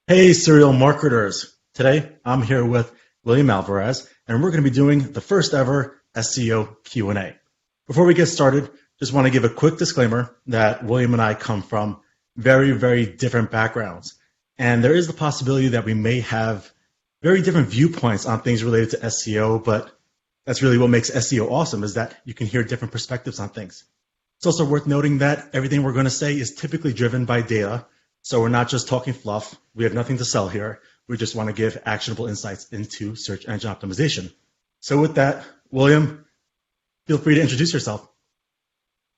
Hey, serial marketers. Today, I'm here with William Álvarez, and we're going to be doing the first ever SEO Q&A. Before we get started, just want to give a quick disclaimer that William and I come from very, very different backgrounds. And there is the possibility that we may have very different viewpoints on things related to SEO, but that's really what makes SEO awesome, is that you can hear different perspectives on things. It's also worth noting that everything we're going to say is typically driven by data. So we're not just talking fluff. We have nothing to sell here. We just want to give actionable insights into search engine optimization. So with that, William, feel free to introduce yourself.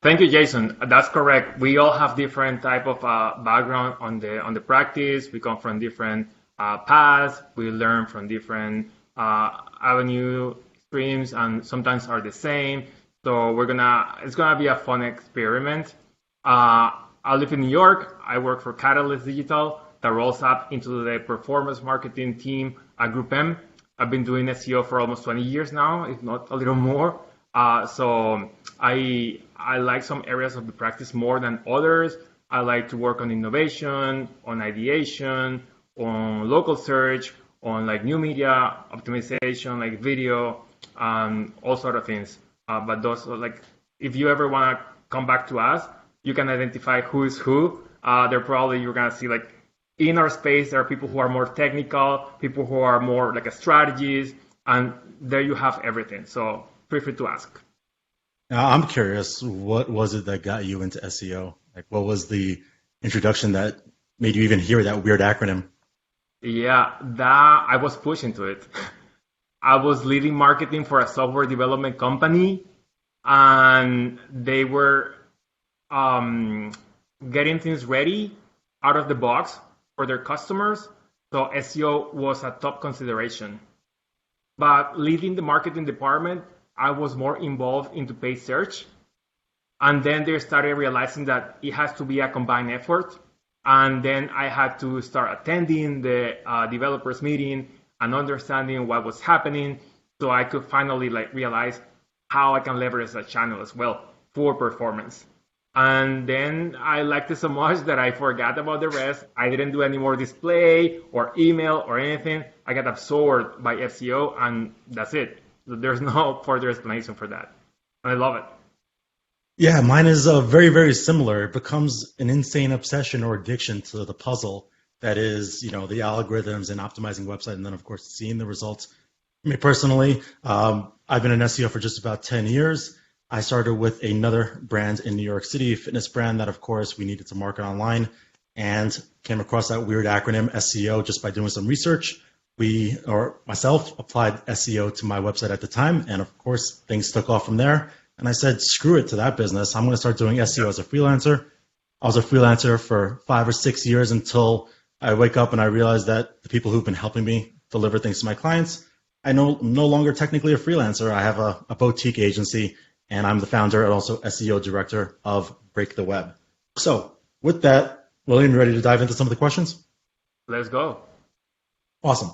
Thank you, Jason. That's correct. We all have different type of background on the practice. We come from different paths. We learn from different avenue streams, and sometimes are the same. So it's gonna be a fun experiment. I live in New York. I work for Catalyst Digital that rolls up into the performance marketing team at Group M. I've been doing SEO for almost 20 years now, if not a little more. So I like some areas of the practice more than others. I like to work on innovation, on ideation, on local search, on like new media optimization, like video, all sort of things. But those like, if you ever want to come back to us, you can identify who is who. You're gonna see like in our space, there are people who are more technical, people who are more like a strategist, and there you have everything. So feel free to ask. Now, I'm curious, what was it that got you into SEO? Like, what was the introduction that made you even hear that weird acronym? Yeah, that I was pushed into it. I was leading marketing for a software development company, and they were getting things ready out of the box for their customers. So SEO was a top consideration. But leading the marketing department, I was more involved into paid search. And then they started realizing that it has to be a combined effort. And then I had to start attending the developers meeting and understanding what was happening, so I could finally like realize how I can leverage that channel as well for performance. And then I liked it so much that I forgot about the rest. I didn't do any more display or email or anything. I got absorbed by SEO, and that's it. There's no further explanation for that. And I love it. Yeah, mine is very, very similar. It becomes an insane obsession or addiction to the puzzle that is, the algorithms and optimizing website, and then, of course, seeing the results. Me personally, I've been in SEO for just about 10 years. I started with another brand in New York City, a fitness brand that, of course, we needed to market online, and came across that weird acronym SEO just by doing some research. Myself, applied SEO to my website at the time, and of course, things took off from there. And I said, screw it to that business. I'm going to start doing SEO as a freelancer. I was a freelancer for 5 or 6 years until I wake up and I realize that the people who've been helping me deliver things to my clients, I'm no longer technically a freelancer. I have a boutique agency, and I'm the founder and also SEO director of Break the Web. So with that, William, you ready to dive into some of the questions? Let's go. Awesome.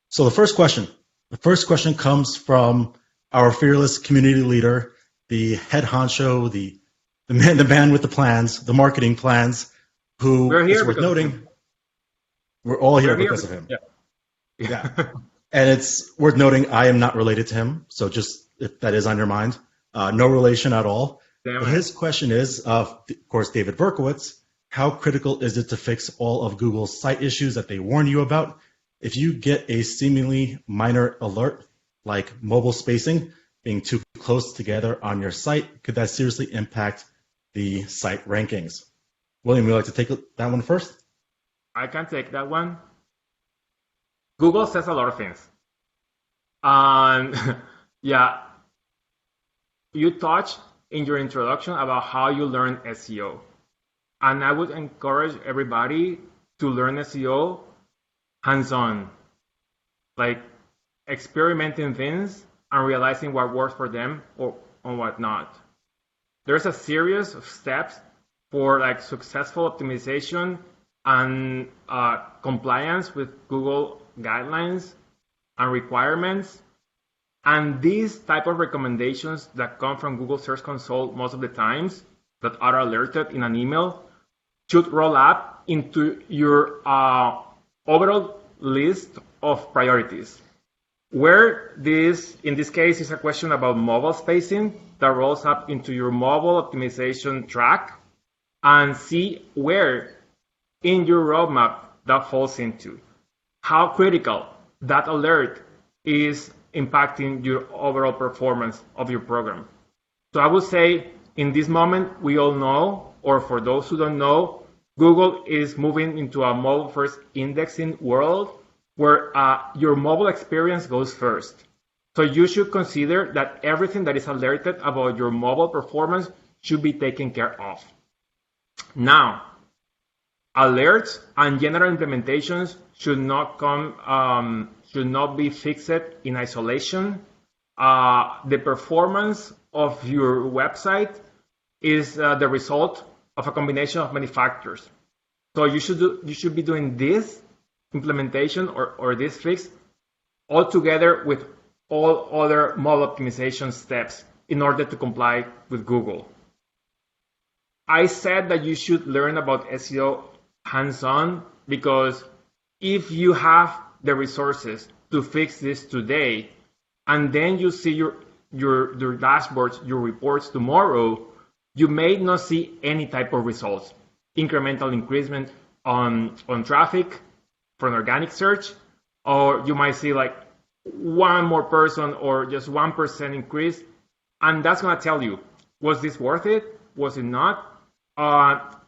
So the first question comes from our fearless community leader, the head honcho, the man with the plans, the marketing plans, who is worth noting. We're all here because of him. Yeah. And it's worth noting I am not related to him. So just if that is on your mind, no relation at all. But his question is, of course, David Berkowitz, how critical is it to fix all of Google's site issues that they warn you about? If you get a seemingly minor alert, like mobile spacing being too close together on your site, could that seriously impact the site rankings? William, would you like to take that one first? I can take that one. Google says a lot of things. And yeah, you touched in your introduction about how you learn SEO. And I would encourage everybody to learn SEO hands-on, like experimenting things and realizing what works for them or what not. There's a series of steps for like successful optimization and compliance with Google guidelines and requirements. And these type of recommendations that come from Google Search Console most of the times that are alerted in an email should roll up into your overall list of priorities. Where this, in this case, is a question about mobile spacing that rolls up into your mobile optimization track, and see where in your roadmap that falls into. How critical that alert is impacting your overall performance of your program. So I would say in this moment, we all know, or for those who don't know, Google is moving into a mobile-first indexing world where your mobile experience goes first. So you should consider that everything that is alerted about your mobile performance should be taken care of. Now, alerts and general implementations should not be fixed in isolation. The performance of your website is the result of a combination of many factors. So you should be doing this implementation or this fix all together with all other mobile optimization steps in order to comply with Google. I said that you should learn about SEO hands-on because if you have the resources to fix this today, and then you see your dashboards, your reports tomorrow, you may not see any type of results. Incremental increasement on traffic from organic search, or you might see like one more person or just 1% increase, and that's going to tell you, was this worth it? Was it not?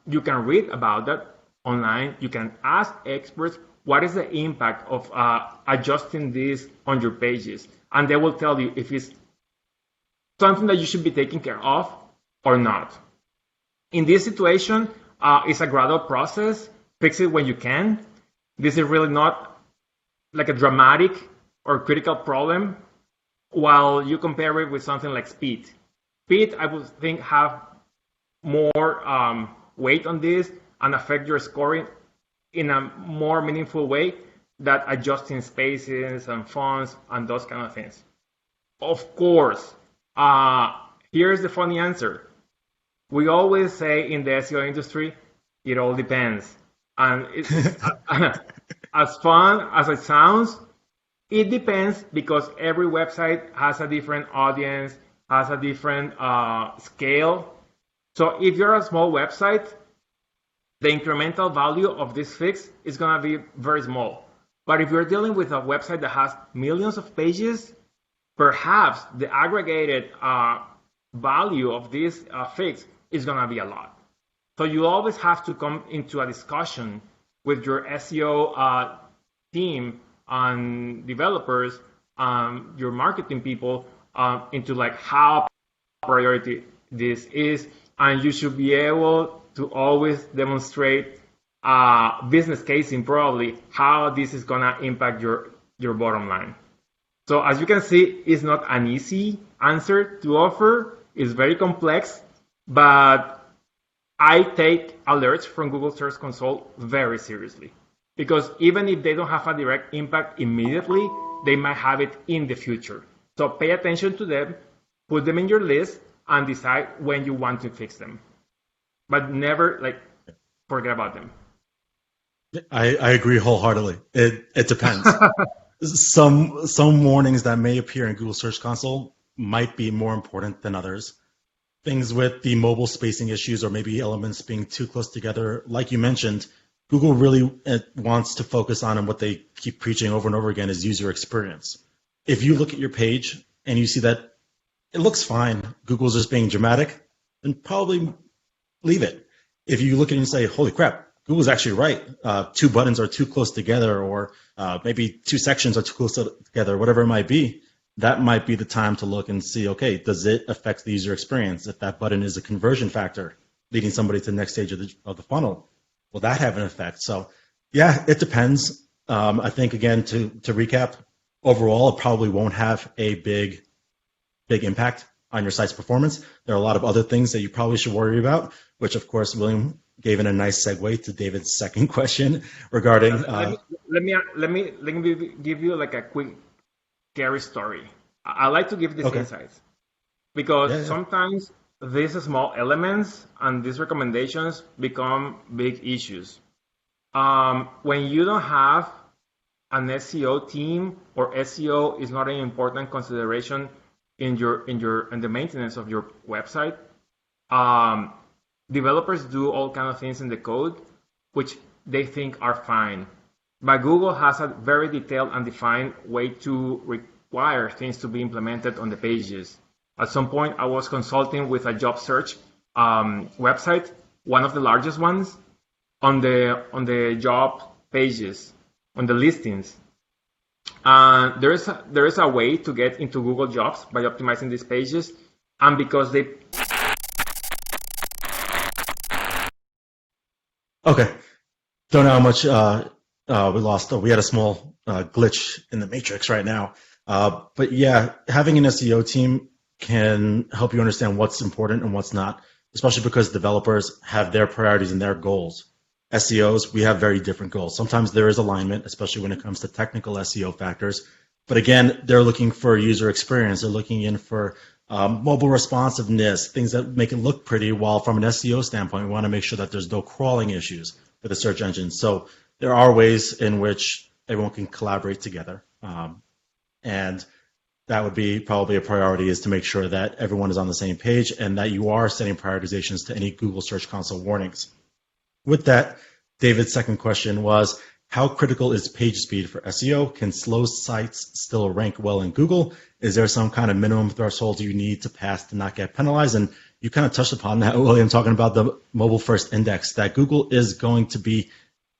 You can read about that online. You can ask experts what is the impact of adjusting this on your pages, and they will tell you if it's something that you should be taking care of or not. In this situation, it's a gradual process. Fix it when you can. This is really not like a dramatic or critical problem, while you compare it with something like speed. Speed, I would think, have more weight on this and affect your scoring in a more meaningful way than adjusting spaces and fonts and those kind of things. Of course, here's the funny answer. We always say in the SEO industry, it all depends. And it's as fun as it sounds, it depends because every website has a different audience, has a different scale. So if you're a small website, the incremental value of this fix is going to be very small. But if you're dealing with a website that has millions of pages, perhaps the aggregated value of this fix is going to be a lot. So you always have to come into a discussion with your SEO team and developers, your marketing people, into like how priority this is, and you should be able to always demonstrate business casing probably how this is gonna impact your bottom line. So as you can see, it's not an easy answer to offer. It's very complex, but I take alerts from Google Search Console very seriously because even if they don't have a direct impact immediately, they might have it in the future. So pay attention to them, put them in your list, and decide when you want to fix them. But never forget about them. I agree wholeheartedly. It depends. Some warnings that may appear in Google Search Console might be more important than others. Things with the mobile spacing issues or maybe elements being too close together, like you mentioned, Google really wants to focus on, and what they keep preaching over and over again, is user experience. If you look at your page and you see that it looks fine, Google's just being dramatic, then probably leave it. If you look at it and say, holy crap, Google's actually right, 2 buttons are too close together, or maybe 2 sections are too close together, whatever it might be, that might be the time to look and see, okay, does it affect the user experience? If that button is a conversion factor, leading somebody to the next stage of the funnel, will that have an effect? So, yeah, it depends. I think, again, to recap, overall, it probably won't have a big impact on your site's performance. There are a lot of other things that you probably should worry about, which, of course, William gave in a nice segue to David's second question regarding. Let me give you like a quick scary story. I like to give these insights because sometimes these small elements and these recommendations become big issues. When you don't have an SEO team, or SEO is not an important consideration in the maintenance of your website, developers do all kind of things in the code which they think are fine. But Google has a very detailed and defined way to require things to be implemented on the pages. At some point, I was consulting with a job search website, one of the largest ones, on the job pages, on the listings. There is a way to get into Google Jobs by optimizing these pages, and because they... Okay. Don't know how much we lost. We had a small glitch in the matrix right now. But yeah, having an SEO team can help you understand what's important and what's not, especially because developers have their priorities and their goals. SEOs, we have very different goals. Sometimes there is alignment, especially when it comes to technical SEO factors. But again, they're looking for user experience. They're looking in for mobile responsiveness, things that make it look pretty, while from an SEO standpoint, we want to make sure that there's no crawling issues for the search engine. So there are ways in which everyone can collaborate together. And that would be probably a priority, is to make sure that everyone is on the same page and that you are setting prioritizations to any Google Search Console warnings. With that, David's second question was, how critical is page speed for SEO? Can slow sites still rank well in Google? Is there some kind of minimum threshold you need to pass to not get penalized? And you kind of touched upon that, William, talking about the mobile first index, that Google is going to be,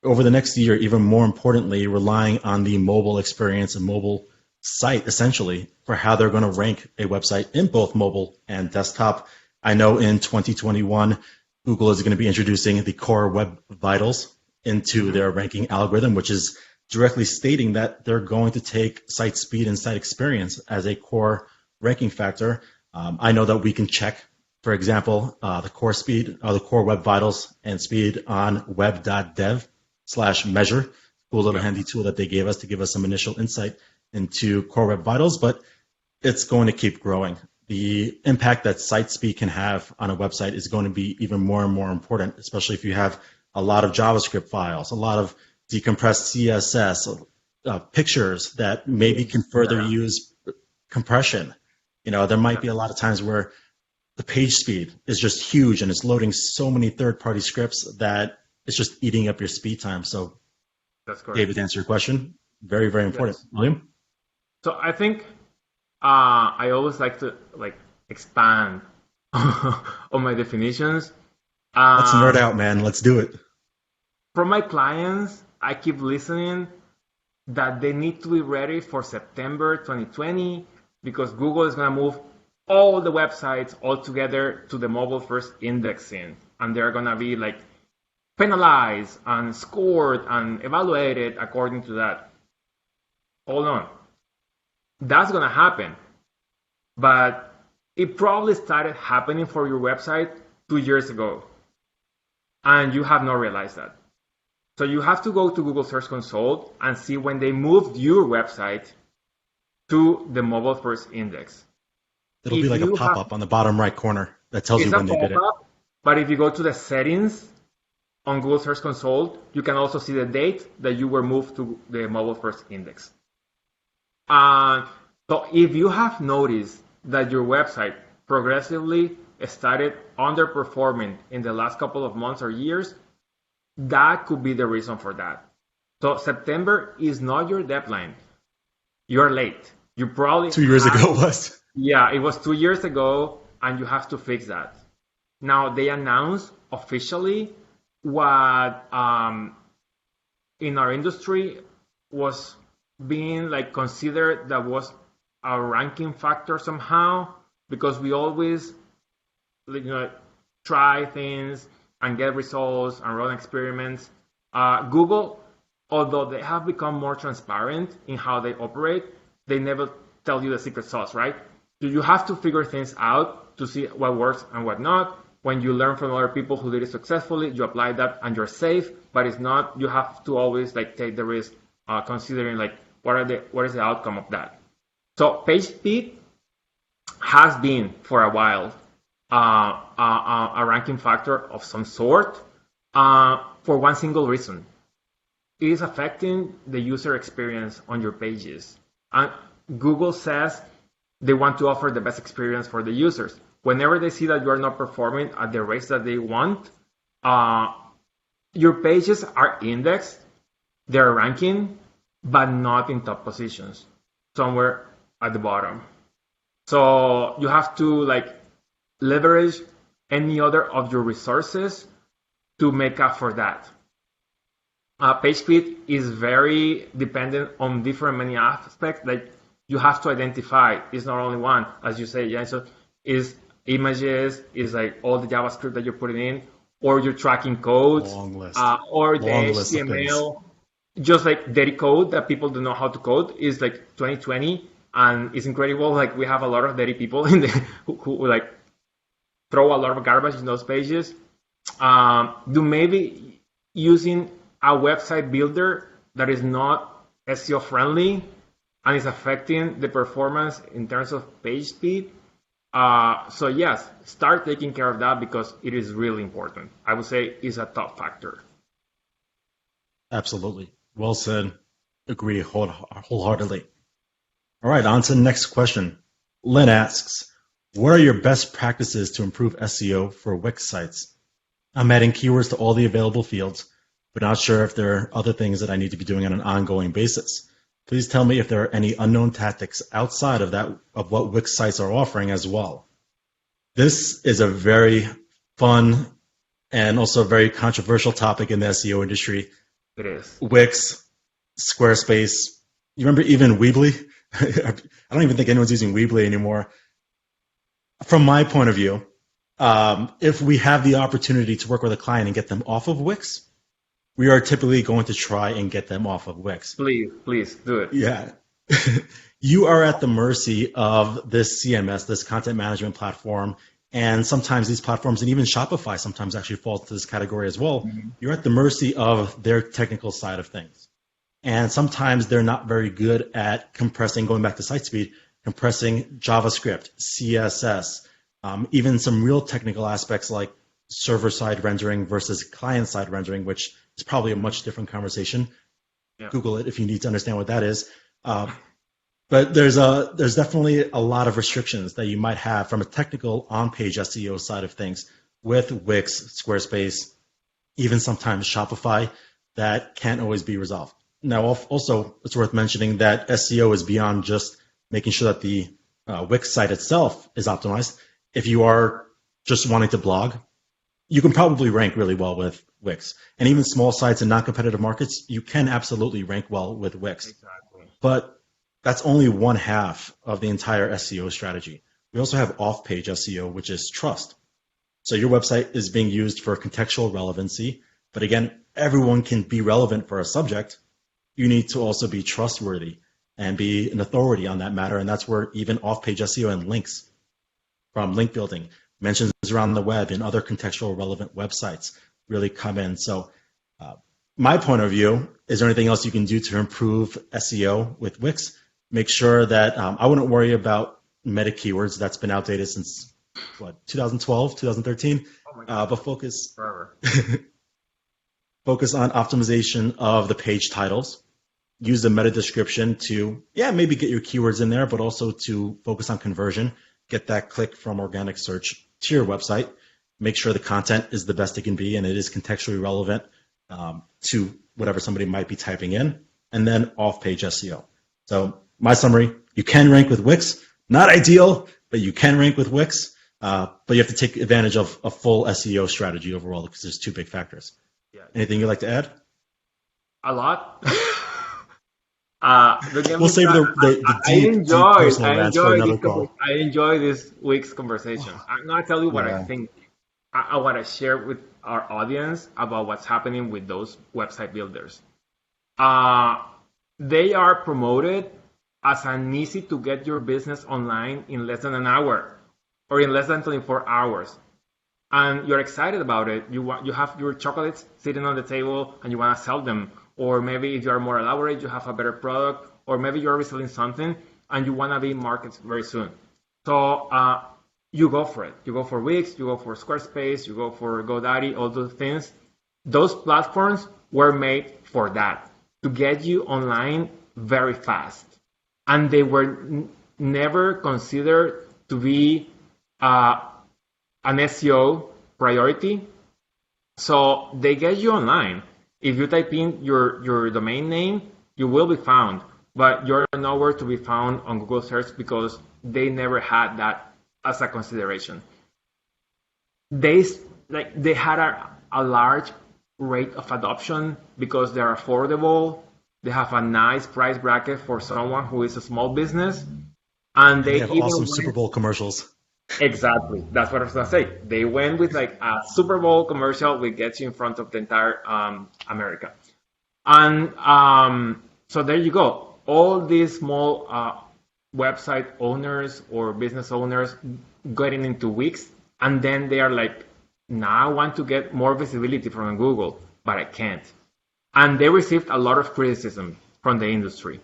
over the next year, even more importantly, relying on the mobile experience and mobile site, essentially, for how they're going to rank a website in both mobile and desktop. I know in 2021, Google is going to be introducing the Core Web Vitals into their ranking algorithm, which is directly stating that they're going to take site speed and site experience as a core ranking factor. I know that we can check, for example, the core speed, the Core Web Vitals and speed on web.dev/measure, cool little handy tool that they gave us to give us some initial insight into Core Web Vitals, but it's going to keep growing. The impact that site speed can have on a website is going to be even more and more important, especially if you have a lot of JavaScript files, a lot of decompressed CSS, pictures that maybe can further use compression. You know, there might be a lot of times where the page speed is just huge and it's loading so many third-party scripts that it's just eating up your speed time. So, That's correct. David, to answer your question, very, very important. Yes. William? So I think I always like to expand on my definitions. Let's nerd out, man. Let's do it. From my clients, I keep listening that they need to be ready for September 2020 because Google is going to move all the websites all together to the mobile first indexing, and they're going to be penalized and scored and evaluated according to that. Hold on. That's going to happen, but it probably started happening for your website 2 years ago, and you have not realized that. So you have to go to Google Search Console and see when they moved your website to the mobile first index. It'll be like a pop-up on the bottom right corner that tells you when they did it. But if you go to the settings on Google Search Console, you can also see the date that you were moved to the mobile first index. So if you have noticed that your website progressively started underperforming in the last couple of months or years, that could be the reason for that. So September is not your deadline. You're late. You probably 2 years ago was. Yeah, it was 2 years ago, and you have to fix that. Now they announced officially what in our industry was being considered that was a ranking factor somehow, because we always try things and get results and run experiments. Google, although they have become more transparent in how they operate, they never tell you the secret sauce, right? So you have to figure things out to see what works and what not. When you learn from other people who did it successfully, you apply that and you're safe. But it's not, you have to always take the risk, considering what is the outcome of that. So page speed has been for a while a ranking factor of some sort for one single reason. it is affecting the user experience on your pages. And Google says they want to offer the best experience for the users. Whenever they see that you are not performing at the rates that they want, your pages are indexed, they're ranking, but not in top positions, somewhere at the bottom. So you have to leverage any other of your resources to make up for that. Page speed is very dependent on different many aspects. Like you have to identify. It's not only one, as you say, Jason. Is images, is like all the JavaScript that you're putting in, or you're tracking codes, or the HTML. Just like dirty code that people don't know how to code is like 2020, and it's incredible. Like we have a lot of dirty people in the who like throw a lot of garbage in those pages. Do maybe using a website builder that is not SEO friendly and is affecting the performance in terms of page speed. So yes, start taking care of that because it is really important. I would say it's a top factor. Absolutely. Well said. Agree wholeheartedly. All right, on to the next question. Lynn asks, what are your best practices to improve SEO for Wix sites? I'm adding keywords to all the available fields, but not sure if there are other things that I need to be doing on an ongoing basis. Please tell me if there are any unknown tactics outside of what Wix sites are offering as well. This is a very fun and also very controversial topic in the SEO industry. It is. Wix, Squarespace. You remember even Weebly? I don't even think anyone's using Weebly anymore. From my point of view, if we have the opportunity to work with a client and get them off of Wix, we are typically going to try and get them off of Wix. Please do it. Yeah. You are at the mercy of this CMS, this content management platform, and sometimes these platforms, and even Shopify sometimes actually falls into this category as well. Mm-hmm. You're at the mercy of their technical side of things. And sometimes they're not very good at compressing, going back to site speed, compressing JavaScript, CSS, even some real technical aspects like server-side rendering versus client-side rendering, which is probably a much different conversation. Yeah. Google it if you need to understand what that is. But there's definitely a lot of restrictions that you might have from a technical on-page SEO side of things with Wix, Squarespace, even sometimes Shopify that can't always be resolved. Now, also, it's worth mentioning that SEO is beyond just making sure that the Wix site itself is optimized. If you are just wanting to blog, you can probably rank really well with Wix. And even small sites in non-competitive markets, you can absolutely rank well with Wix. Exactly. But that's only one half of the entire SEO strategy. We also have off-page SEO, which is trust. So your website is being used for contextual relevancy. But again, everyone can be relevant for a subject. You need to also be trustworthy and be an authority on that matter. And that's where even off-page SEO and links from link building, mentions around the web and other contextual relevant websites really come in. So my point of view, is there anything else you can do to improve SEO with Wix? Make sure that I wouldn't worry about meta keywords. That's been outdated since 2012, 2013. But focus focus on optimization of the page titles. Use the meta description to, maybe get your keywords in there, but also to focus on conversion. Get that click from organic search to your website. Make sure the content is the best it can be and it is contextually relevant to whatever somebody might be typing in. And then off-page SEO. So my summary, you can rank with Wix. Not ideal, but you can rank with Wix. But you have to take advantage of a full SEO strategy overall because there's two big factors. Yeah. Anything you'd like to add? A lot. We'll save the deep personal rants for another call. I enjoy this week's conversation. I'm going to tell you what I think. I want to share with our audience about what's happening with those website builders. They are promoted as an easy to get your business online in less than an hour or in less than 24 hours. And you're excited about it. You have your chocolates sitting on the table and you want to sell them. Or maybe if you are more elaborate, you have a better product. Or maybe you're reselling something and you want to be in markets very soon. So you go for it. You go for Wix, you go for Squarespace, you go for GoDaddy, all those things. Those platforms were made for that, to get you online very fast. And they were never considered to be an SEO priority. So they get you online. If you type in your domain name, you will be found, but you're nowhere to be found on Google search because they never had that as a consideration. They had a large rate of adoption because they're affordable. They have a nice price bracket for someone who is a small business, and They they have even awesome Super Bowl commercials. exactly. That's what I was gonna say. They went with like a Super Bowl commercial, which gets you in front of the entire America. And so there you go. All these small website owners or business owners getting into Wix, and then they are like, now I want to get more visibility from Google, but I can't. And they received a lot of criticism from the industry.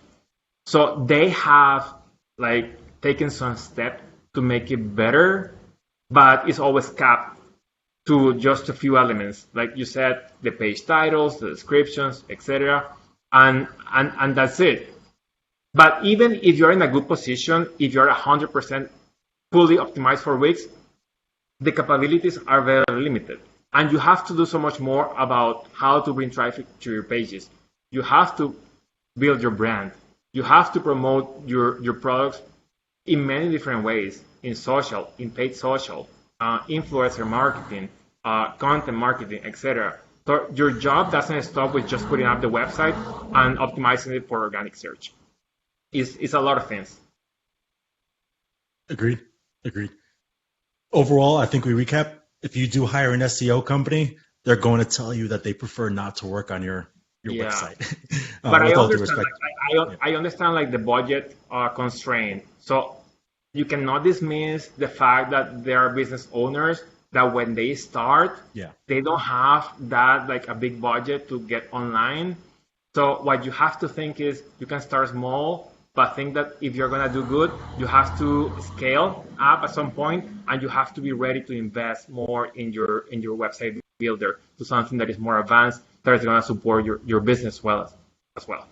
So they have like taken some steps to make it better, but it's always capped to just a few elements, like you said, the page titles, the descriptions, etc., and that's it. But even if you're in a good position, if you're 100% fully optimized for Wix, the capabilities are very limited, and you have to do so much more about how to bring traffic to your pages. You have to build your brand. You have to promote your products in many different ways, in social, in paid social, influencer marketing, content marketing, etc. So your job doesn't stop with just putting up the website and optimizing it for organic search. It's a lot of things. Agreed. Overall, I think we recap. If you do hire an SEO company, they're going to tell you that they prefer not to work on your Yeah. website. But I with all due understand, respect. I understand like the budget constraint. So you cannot dismiss the fact that there are business owners that when they start, Yeah. they don't have that like a big budget to get online. So what you have to think is you can start small, but think that if you're gonna do good, you have to scale up at some point, and you have to be ready to invest more in your website builder to something that is more advanced, that is gonna support your business well as well.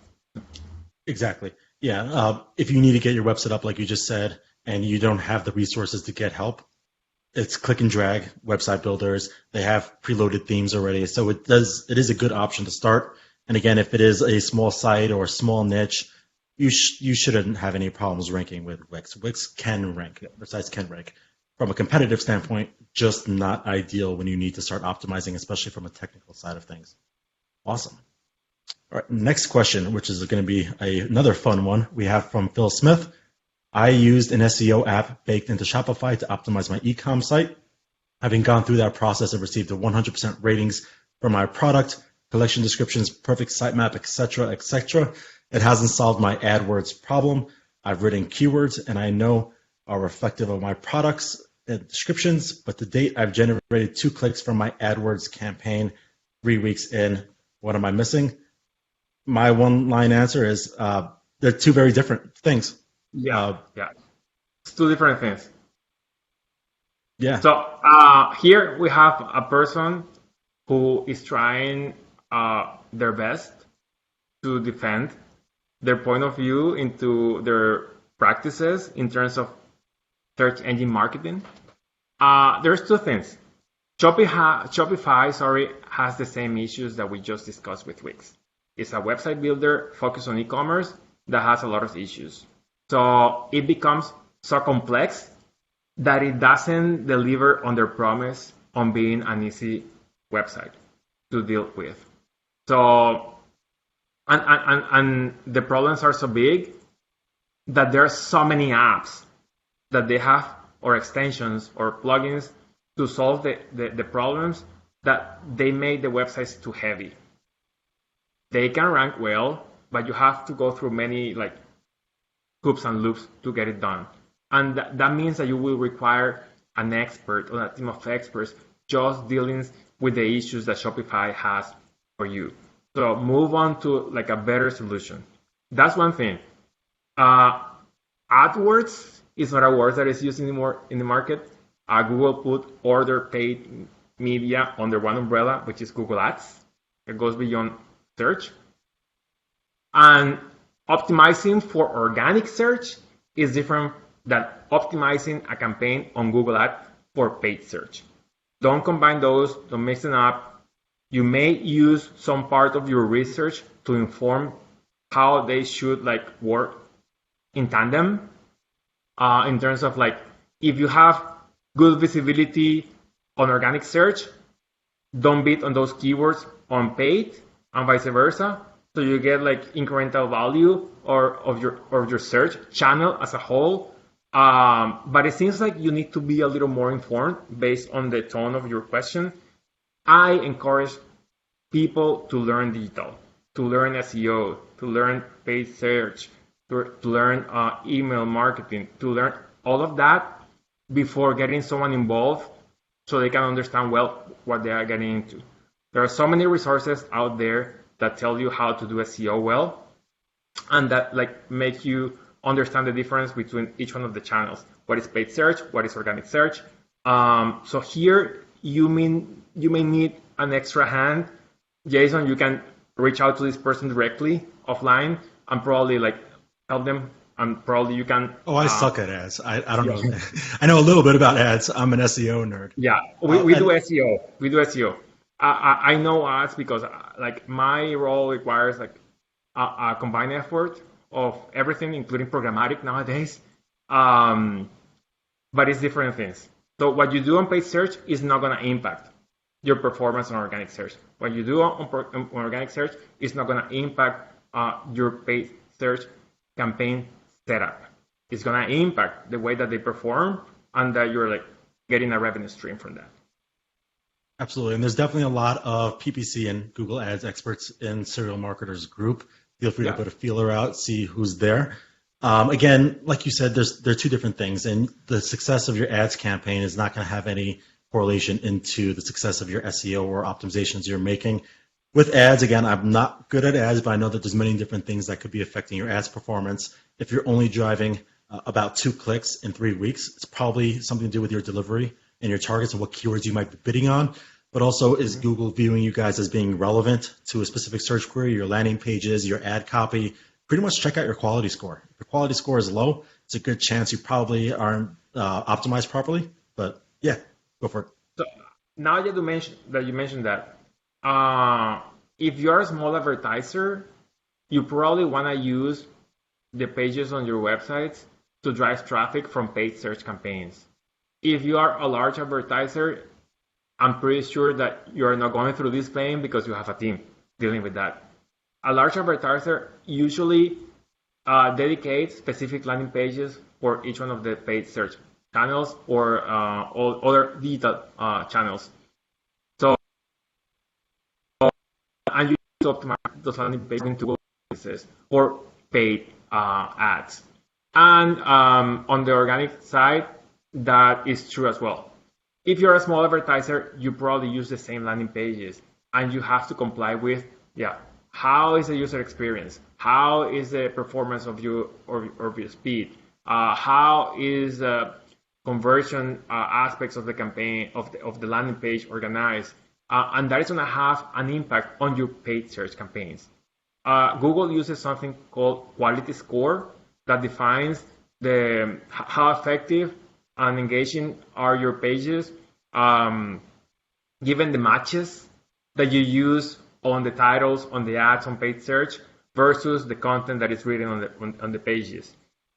Exactly. Yeah. If you need to get your website up, like you just said, and you don't have the resources to get help, it's click and drag website builders. They have preloaded themes already, so it is a good option to start. And again, if it is a small site or a small niche, you shouldn't have any problems ranking with Wix. Wix can rank, the sites can rank. From a competitive standpoint, just not ideal when you need to start optimizing, especially from a technical side of things. Awesome. All right, next question, which is going to be another fun one. We have from Phil Smith. I used an SEO app baked into Shopify to optimize my e-com site. Having gone through that process, I received a 100% ratings for my product, collection descriptions, perfect sitemap, etc., etc. It hasn't solved my AdWords problem. I've written keywords and I know are reflective of my products and descriptions, but to date, I've generated 2 clicks from my AdWords campaign 3 weeks in. What am I missing? My one-line answer is they're 2 very different things. Yeah. It's 2 different things. Yeah. So here we have a person who is trying their best to defend their point of view into their practices in terms of search engine marketing. There's 2 things. Shopify, has the same issues that we just discussed with Wix. It's a website builder focused on e-commerce that has a lot of issues. So it becomes so complex that it doesn't deliver on their promise on being an easy website to deal with. So and the problems are so big that there are so many apps that they have, or extensions or plugins to solve the problems, that they make the websites too heavy. They can rank well, but you have to go through many like hoops and loops to get it done. And that means that you will require an expert or a team of experts just dealing with the issues that Shopify has for you. So move on to like a better solution. That's one thing. AdWords is not a word that is used anymore in the market. Google put order paid media under one umbrella, which is Google Ads. It goes beyond search. And optimizing for organic search is different than optimizing a campaign on Google Ads for paid search. Don't combine those, don't mix them up. You may use some part of your research to inform how they should work in tandem. In terms of if you have good visibility on organic search, don't bid on those keywords on paid and vice versa. So you get incremental value of your search channel as a whole. But it seems like you need to be a little more informed based on the tone of your question. I encourage people to learn digital, to learn SEO, to learn paid search, to learn email marketing, to learn all of that before getting someone involved so they can understand well what they are getting into. There are so many resources out there that tell you how to do SEO well and that make you understand the difference between each one of the channels. What is paid search? What is organic search? So here you may need an extra hand. Jason, you can reach out to this person directly offline and probably help them, and probably you can. Oh, I suck at ads. I don't know. I know a little bit about ads. I'm an SEO nerd. Yeah, we do SEO. We do SEO. I know ads because my role requires a combined effort of everything, including programmatic nowadays. But it's different things. So what you do on paid search is not going to impact your performance on organic search. What you do on organic search is not going to impact your paid search campaign setup. It's going to impact the way that they perform and that you're getting a revenue stream from that. Absolutely. And there's definitely a lot of PPC and Google Ads experts in Serial Marketers group. Feel free to put a feeler out, see who's there. Again, like you said, there are two different things, and the success of your ads campaign is not going to have any correlation into the success of your SEO or optimizations you're making. With ads, again, I'm not good at ads, but I know that there's many different things that could be affecting your ads performance. If you're only driving about 2 clicks in 3 weeks, it's probably something to do with your delivery and your targets and what keywords you might be bidding on. But also, is Google viewing you guys as being relevant to a specific search query, your landing pages, your ad copy? Pretty much check out your quality score. If your quality score is low, it's a good chance you probably aren't optimized properly. But yeah, go for it. So now that you mentioned that, if you're a small advertiser, you probably want to use the pages on your websites to drive traffic from paid search campaigns. If you are a large advertiser, I'm pretty sure that you're not going through this pain because you have a team dealing with that. A large advertiser usually dedicates specific landing pages for each one of the paid search channels or all other digital channels. So, and you need to optimize those landing pages into Google Services or paid ads. And on the organic side, that is true as well. If you're a small advertiser, you probably use the same landing pages, and you have to comply with, how is the user experience? How is the performance of your speed? How is conversion aspects of the campaign of the landing page organized? And that is going to have an impact on your paid search campaigns. Google uses something called quality score that defines how effective and engaging are your pages, given the matches that you use on the titles, on the ads, on paid search, versus the content that is written on the pages.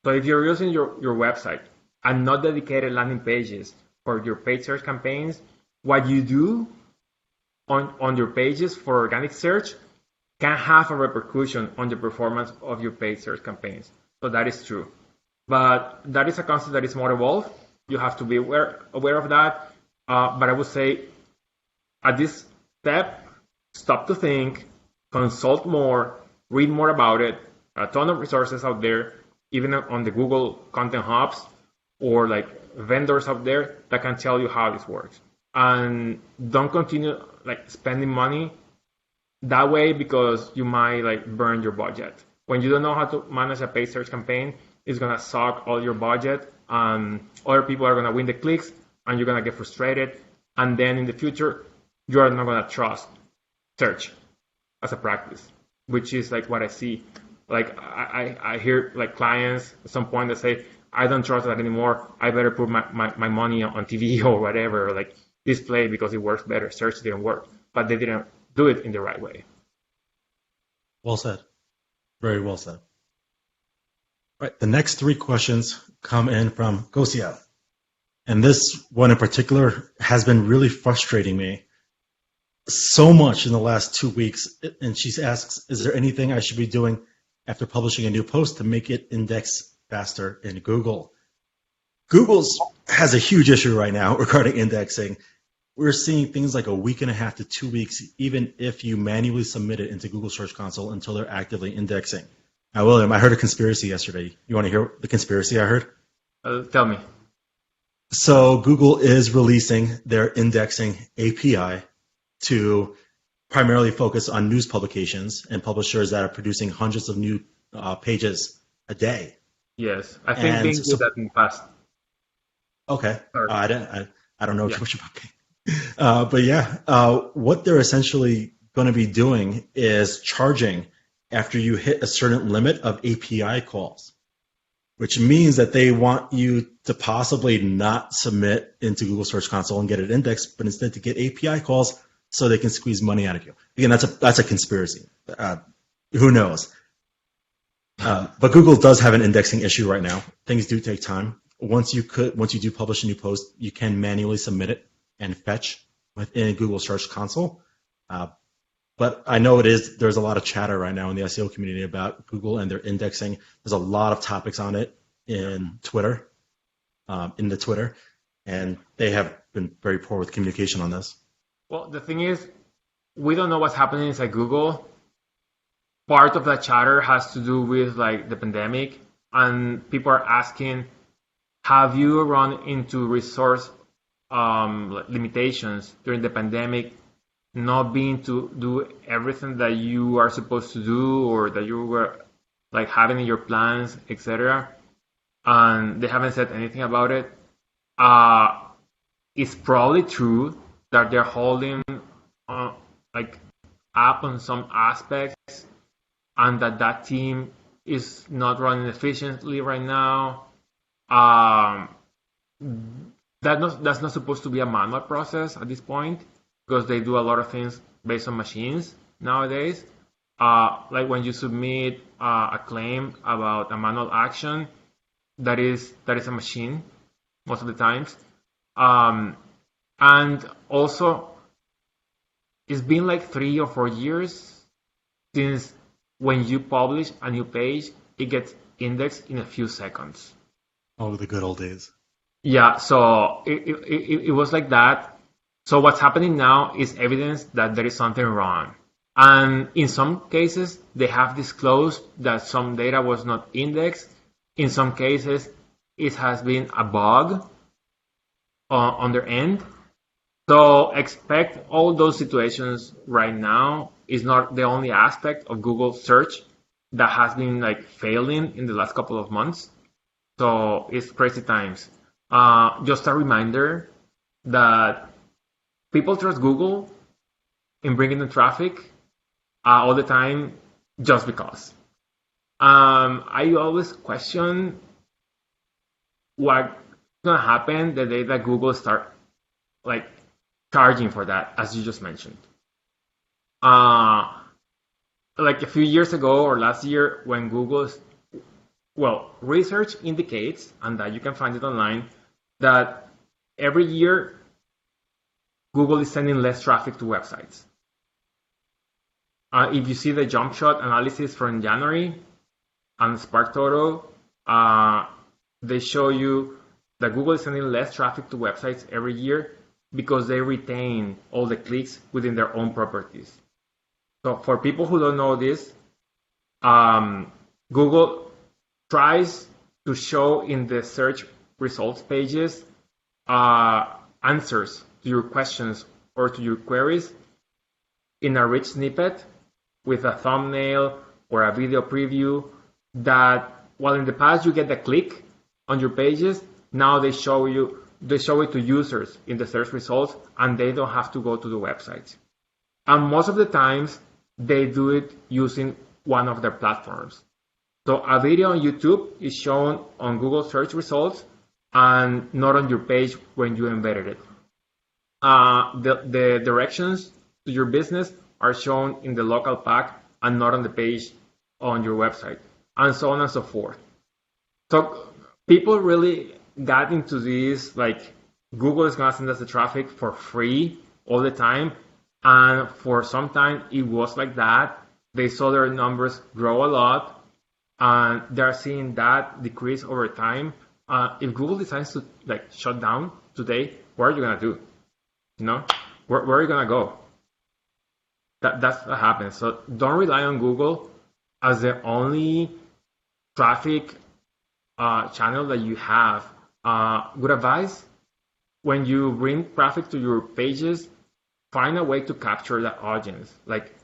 So if you're using your website and not dedicated landing pages for your paid search campaigns, what you do on your pages for organic search can have a repercussion on the performance of your paid search campaigns. So that is true. But that is a concept that is more evolved. You have to be aware of that. But I would say at this step, stop to think, consult more, read more about it. A ton of resources out there, even on the Google Content Hubs or vendors out there that can tell you how this works. And don't continue spending money that way because you might burn your budget. When you don't know how to manage a paid search campaign, it's gonna suck all your budget, and other people are gonna win the clicks, and you're gonna get frustrated. And then in the future, you are not gonna trust search as a practice, which is like what I see. Like I hear like clients at some point that say, I don't trust that anymore. I better put my money on TV or whatever, like display because it works better. Search didn't work, but they didn't do it in the right way. Well said. Very well said. Right. The next three questions come in from Gosia. And this one in particular has been really frustrating me so much in the last 2 weeks. And she asks, is there anything I should be doing after publishing a new post to make it index faster in Google? Google's has a huge issue right now regarding indexing. We're seeing things like a week and a half to 2 weeks, even if you manually submit it into Google Search Console until they're actively indexing. Now, William, I heard a conspiracy yesterday. You want to hear the conspiracy I heard? Tell me. So Google is releasing their indexing API to primarily focus on news publications and publishers that are producing hundreds of new pages a day. Yes, I think Bing did that in the past. Okay, I don't know too much about Bing. But yeah, what they're essentially going to be doing is charging after you hit a certain limit of API calls, which means that they want you to possibly not submit into Google Search Console and get it indexed, but instead to get API calls so they can squeeze money out of you. Again, that's a conspiracy. Who knows? But Google does have an indexing issue right now. Things do take time. Once you do publish a new post, you can manually submit it and fetch within Google Search Console. But I know there's a lot of chatter right now in the SEO community about Google and their indexing. There's a lot of topics on it in Twitter, and they have been very poor with communication on this. Well, the thing is, we don't know what's happening inside Google. Part of that chatter has to do with like the pandemic, and people are asking, have you run into resource limitations during the pandemic, not being to do everything that you are supposed to do or that you were like having in your plans, etc. And they haven't said anything about it. It's probably true that they're holding like up on some aspects, and that team is not running efficiently right now. That's not supposed to be a manual process at this point, because they do a lot of things based on machines nowadays. Like when you submit a claim about a manual action, that is a machine most of the times. And also, it's been like 3 or 4 years since when you publish a new page, it gets indexed in a few seconds. Oh, the good old days. Yeah, so it was like that. So what's happening now is evidence that there is something wrong. And in some cases, they have disclosed that some data was not indexed. In some cases, it has been a bug on their end. So expect all those situations right now. Is not the only aspect of Google search that has been like failing in the last couple of months. So it's crazy times. Just a reminder that people trust Google in bringing the traffic all the time just because. I always question what's going to happen the day that Google start like charging for that, as you just mentioned. Like a few years ago or last year when research indicates, and that you can find it online, that every year Google is sending less traffic to websites. If you see the jump shot analysis from January and SparkToro, they show you that Google is sending less traffic to websites every year because they retain all the clicks within their own properties. So for people who don't know this, Google tries to show in the search results pages answers to your questions or to your queries in a rich snippet with a thumbnail or a video preview that, while in the past you get the click on your pages, now they show it to users in the search results, and they don't have to go to the website. And most of the times, they do it using one of their platforms. So a video on YouTube is shown on Google search results and not on your page when you embedded it. The directions to your business are shown in the local pack and not on the page on your website, and so on and so forth. So people really got into this, like, Google is going to send us the traffic for free all the time. And for some time, it was like that. They saw their numbers grow a lot, and they're seeing that decrease over time. If Google decides to like shut down today, what are you going to do? You know, where are you going to go? That's what happens. So don't rely on Google as the only traffic channel that you have. Good advice: when you bring traffic to your pages, find a way to capture that audience. Like,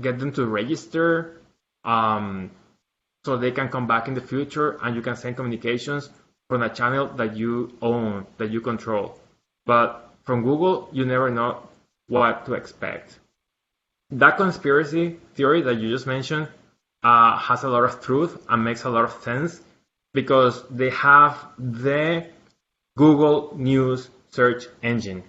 get them to register so they can come back in the future, and you can send communications from a channel that you own, that you control. But from Google, you never know what to expect. That conspiracy theory that you just mentioned has a lot of truth and makes a lot of sense, because they have the Google News search engine.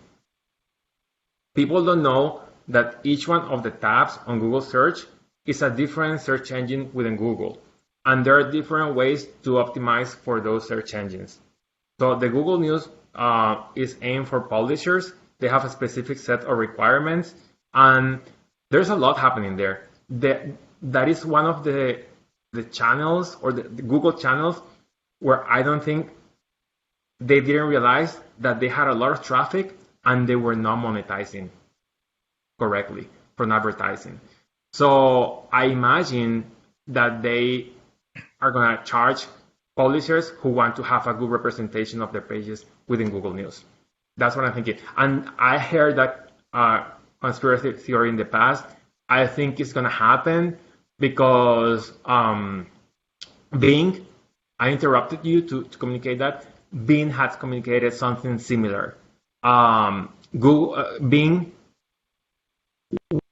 People don't know that each one of the tabs on Google search is a different search engine within Google, and there are different ways to optimize for those search engines. So the Google News is aimed for publishers. They have a specific set of requirements, and there's a lot happening there. That is one of the channels, or the Google channels, where I don't think they didn't realize that they had a lot of traffic and they were not monetizing correctly from advertising. So I imagine that they are going to charge publishers who want to have a good representation of their pages within Google News. That's what I'm thinking. And I heard that conspiracy theory in the past. I think it's going to happen because Bing, I interrupted you to communicate that. Bing has communicated something similar. Bing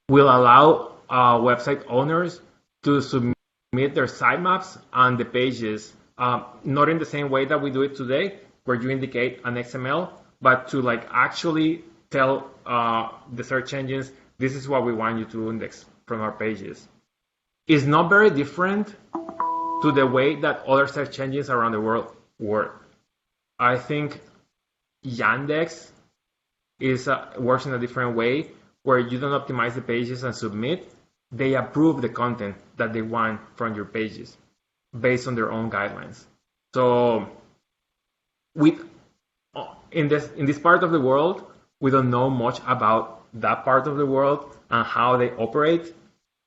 will allow website owners to submit their sitemaps and the pages, not in the same way that we do it today, where you indicate an XML, but to like actually tell the search engines, this is what we want you to index from our pages. It's not very different to the way that other search engines around the world work. I think Yandex works in a different way, where you don't optimize the pages and submit. They approve the content that they want from your pages based on their own guidelines. So in this part of the world, we don't know much about that part of the world and how they operate.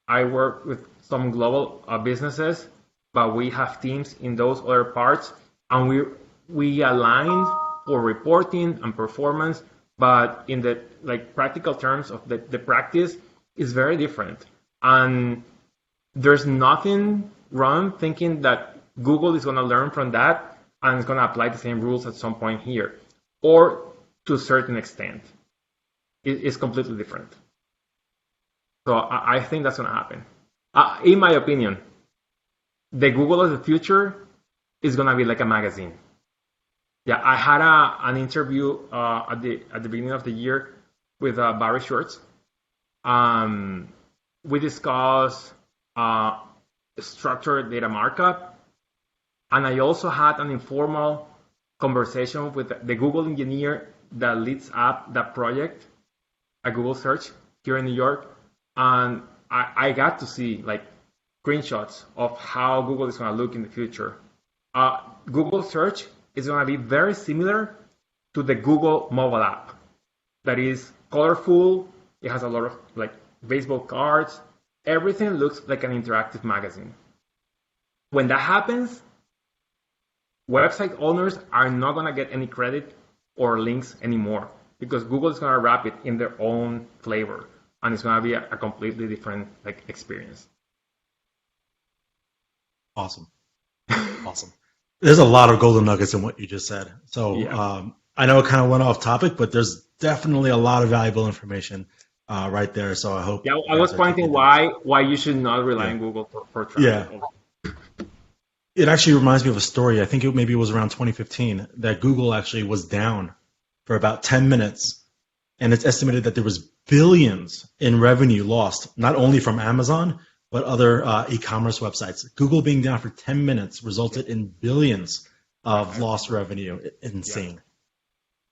I work with some global businesses, but we have teams in those other parts, and we aligned for reporting and performance, but in the like practical terms of the practice is very different. And there's nothing wrong thinking that Google is going to learn from that and is going to apply the same rules at some point here, or to a certain extent. It's completely different. So I think that's going to happen. In my opinion, the Google of the future is going to be like a magazine. Yeah, I had an interview at the beginning of the year with Barry Schwartz. We discussed structured data markup, and I also had an informal conversation with the Google engineer that leads up that project at Google Search here in New York, and I got to see like screenshots of how Google is going to look in the future. Google Search is going to be very similar to the Google mobile app. That is colorful. It has a lot of like baseball cards. Everything looks like an interactive magazine. When that happens, website owners are not going to get any credit or links anymore, because Google is going to wrap it in their own flavor, and it's going to be a completely different like experience. Awesome. Awesome. There's a lot of golden nuggets in what you just said. So yeah. I know it kind of went off topic, but there's definitely a lot of valuable information. right there. So I hope Yeah, you I was guys are taking pointing advantage. why you should not rely Yeah, on Google for traffic. yeah. It actually reminds me of a story. I think maybe it was around 2015 that Google actually was down for about 10 minutes, and it's estimated that there was billions in revenue lost, not only from Amazon but other e-commerce websites. Google being down for 10 minutes resulted in billions of lost revenue. Yeah, Insane.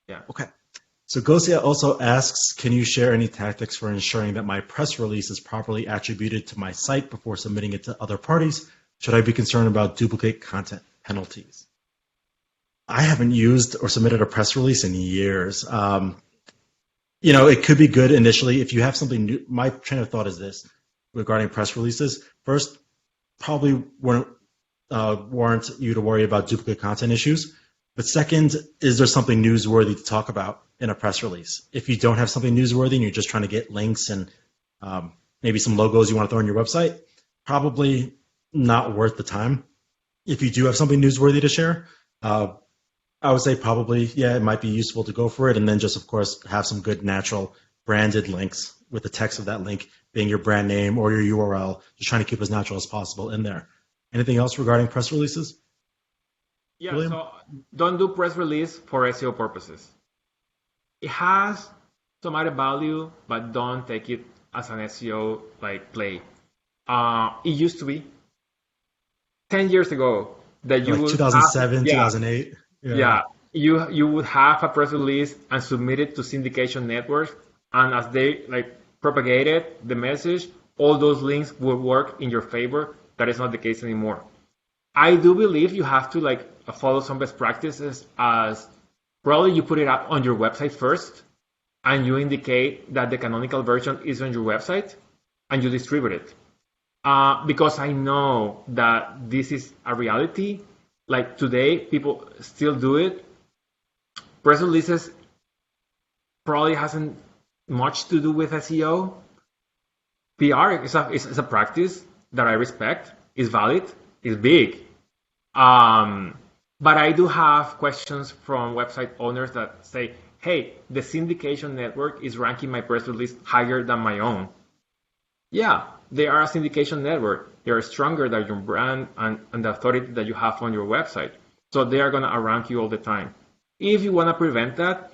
yeah. Okay. So Gosia also asks, can you share any tactics for ensuring that my press release is properly attributed to my site before submitting it to other parties? Should I be concerned about duplicate content penalties? I haven't used or submitted a press release in years. It could be good initially if you have something new. My train of thought is this regarding press releases. First, probably wouldn't warrant you to worry about duplicate content issues. But second, is there something newsworthy to talk about in a press release? If you don't have something newsworthy and you're just trying to get links and maybe some logos you want to throw on your website, probably not worth the time. If you do have something newsworthy to share, I would say probably, yeah, it might be useful to go for it. And then just, of course, have some good natural branded links with the text of that link being your brand name or your URL, just trying to keep as natural as possible in there. Anything else regarding press releases? Yeah, William? so don't do press release for SEO purposes. It has some added value, but don't take it as an SEO play. It used to be 10 years ago that you Like would 2007, have, yeah, 2008? yeah, you would have a press release and submit it to syndication networks, and as they propagated the message, all those links would work in your favor. That is not the case anymore. I do believe you have to follow some best practices, as probably you put it up on your website first and you indicate that the canonical version is on your website and you distribute it. Because I know that this is a reality. Like today, people still do it. Press releases probably hasn't much to do with SEO. PR is a practice that I respect, is valid, is big. But I do have questions from website owners that say, hey, the syndication network is ranking my press release higher than my own. Yeah, they are a syndication network. They are stronger than your brand and the authority that you have on your website. So they are going to outrank you all the time. If you want to prevent that,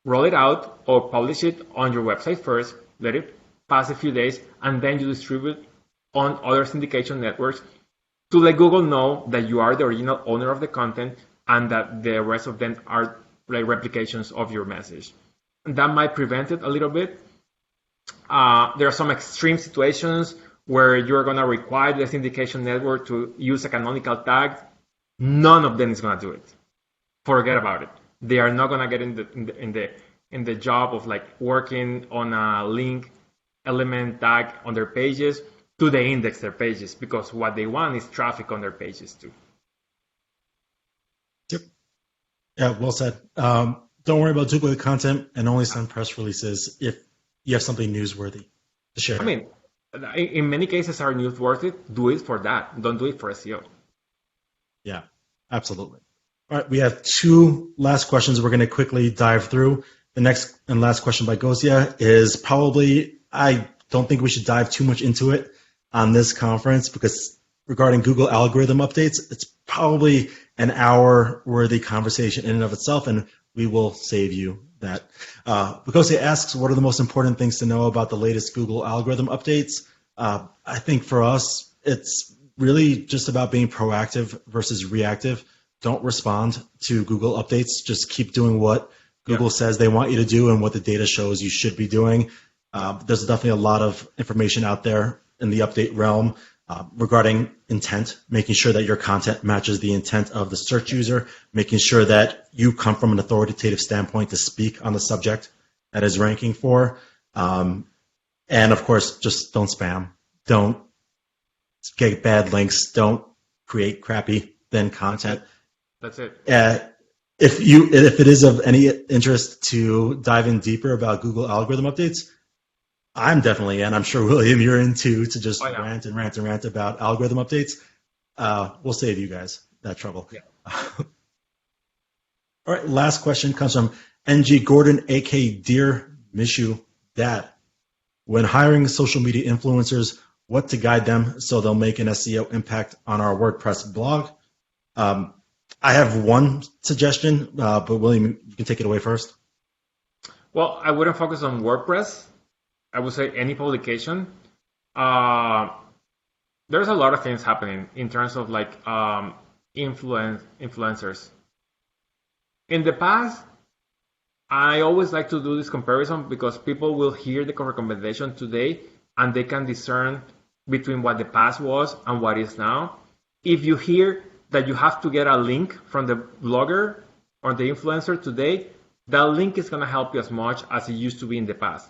roll it out or publish it on your website first, let it pass a few days, and then you distribute on other syndication networks to let Google know that you are the original owner of the content and that the rest of them are replications of your message. And that might prevent it a little bit. There are some extreme situations where you're going to require the syndication network to use a canonical tag. None of them is going to do it. Forget about it. They are not going to get in the job of working on a link element tag on their pages to the index their pages, because what they want is traffic on their pages too. Yep. Yeah, well said. Don't worry about duplicate content and only send press releases if you have something newsworthy to share. I mean, in many cases, are newsworthy. Do it for that. Don't do it for SEO. Yeah, absolutely. All right, we have two last questions we're going to quickly dive through. The next and last question by Gosia is probably, I don't think we should dive too much into it on this conference, because regarding Google algorithm updates, it's probably an hour worthy conversation in and of itself, and we will save you that. Gosia asks, what are the most important things to know about the latest Google algorithm updates? I think for us, it's really just about being proactive versus reactive. Don't respond to Google updates. Just keep doing what Google says they want you to do and what the data shows you should be doing. There's definitely a lot of information out there in the update realm regarding intent, making sure that your content matches the intent of the search user, making sure that you come from an authoritative standpoint to speak on the subject that is ranking for. And of course, just don't spam. Don't get bad links. Don't create crappy thin content. That's it. If it is of any interest to dive in deeper about Google algorithm updates, I'm definitely in. I'm sure, William, you're in too, to just rant and rant and rant about algorithm updates. We'll save you guys that trouble. Yeah. All right, last question comes from NG Gordon, aka Dear Miss You Dad. when hiring social media influencers, what to guide them so they'll make an SEO impact on our WordPress blog. I have one suggestion, but William, you can take it away first. Well, I wouldn't focus on WordPress. I would say any publication. There's a lot of things happening in terms of like influencers. In the past, I always like to do this comparison because people will hear the recommendation today and they can discern between what the past was and what is now. If you hear that you have to get a link from the blogger or the influencer today, that link is going to help you as much as it used to be in the past.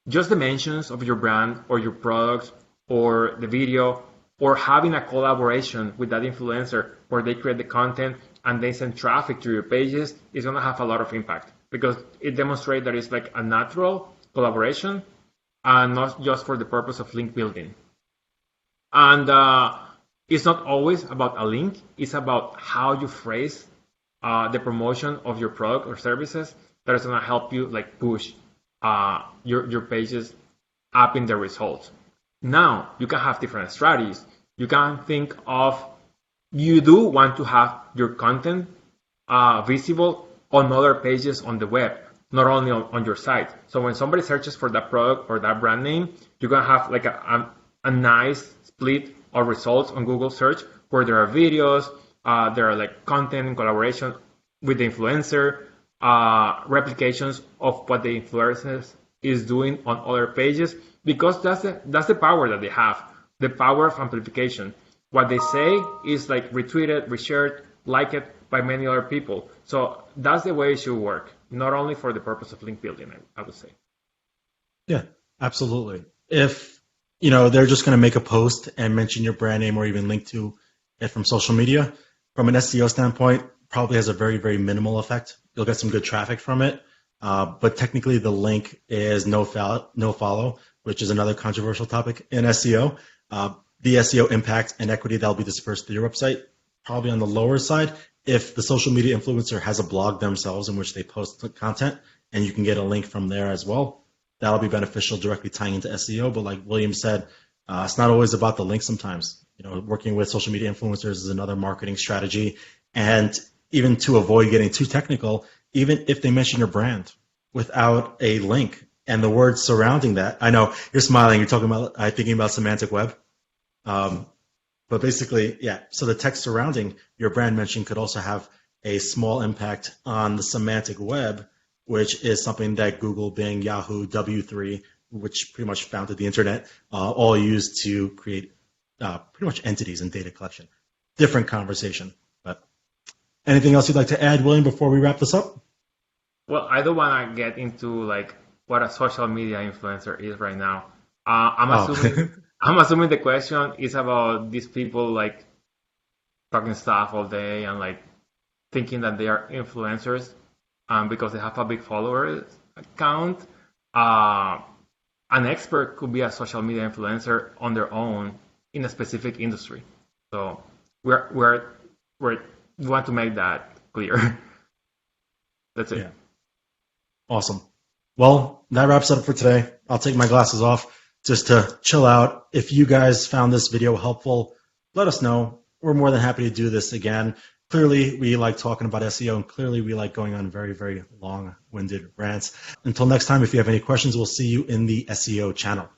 Just the mentions of your brand or your products or the video or having a collaboration with that influencer where they create the content and they send traffic to your pages is going to have a lot of impact because it demonstrates that it's like a natural collaboration and not just for the purpose of link building. And it's not always about a link. It's about how you phrase the promotion of your product or services that is going to help you like push your pages up in the results. Now, you can have different strategies. You can think of, you do want to have your content visible on other pages on the web, not only on your site. So when somebody searches for that product or that brand name, you're going to have like a nice split of results on Google search where there are videos, there are like content in collaboration with the influencer, replications of what the influencer is doing on other pages, because that's the power that they have, the power of amplification. What they say is like retweeted, reshared, liked by many other people. So that's the way it should work, not only for the purpose of link building, I would say. Yeah, absolutely. If they're just going to make a post and mention your brand name or even link to it from social media, from an SEO standpoint, probably has a very, very minimal effect. You'll get some good traffic from it. But technically the link is no follow, which is another controversial topic in SEO. The SEO impact and equity that'll be dispersed through your website, probably on the lower side. If the social media influencer has a blog themselves in which they post content and you can get a link from there as well, that'll be beneficial directly tying into SEO. But like William said, it's not always about the link sometimes. Working with social media influencers is another marketing strategy. And even to avoid getting too technical, even if they mention your brand without a link and the words surrounding that, I know you're smiling, you're talking about, thinking about semantic web. But basically, yeah, so the text surrounding your brand mention could also have a small impact on the semantic web, which is something that Google, Bing, Yahoo, W3, which pretty much founded the internet, all use to create pretty much entities and data collection. Different conversation. But anything else you'd like to add, William, before we wrap this up? Well, I don't want to get into like what a social media influencer is right now. I'm assuming the question is about these people like talking stuff all day and like thinking that they are influencers because they have a big followers account. An expert could be a social media influencer on their own in a specific industry. So we want to make that clear. That's it. Yeah. Awesome. Well, that wraps up for today. I'll take my glasses off just to chill out. If you guys found this video helpful, let us know. We're more than happy to do this again. Clearly, we like talking about SEO, and clearly we like going on very, very long-winded rants. Until next time, if you have any questions, we'll see you in the SEO channel.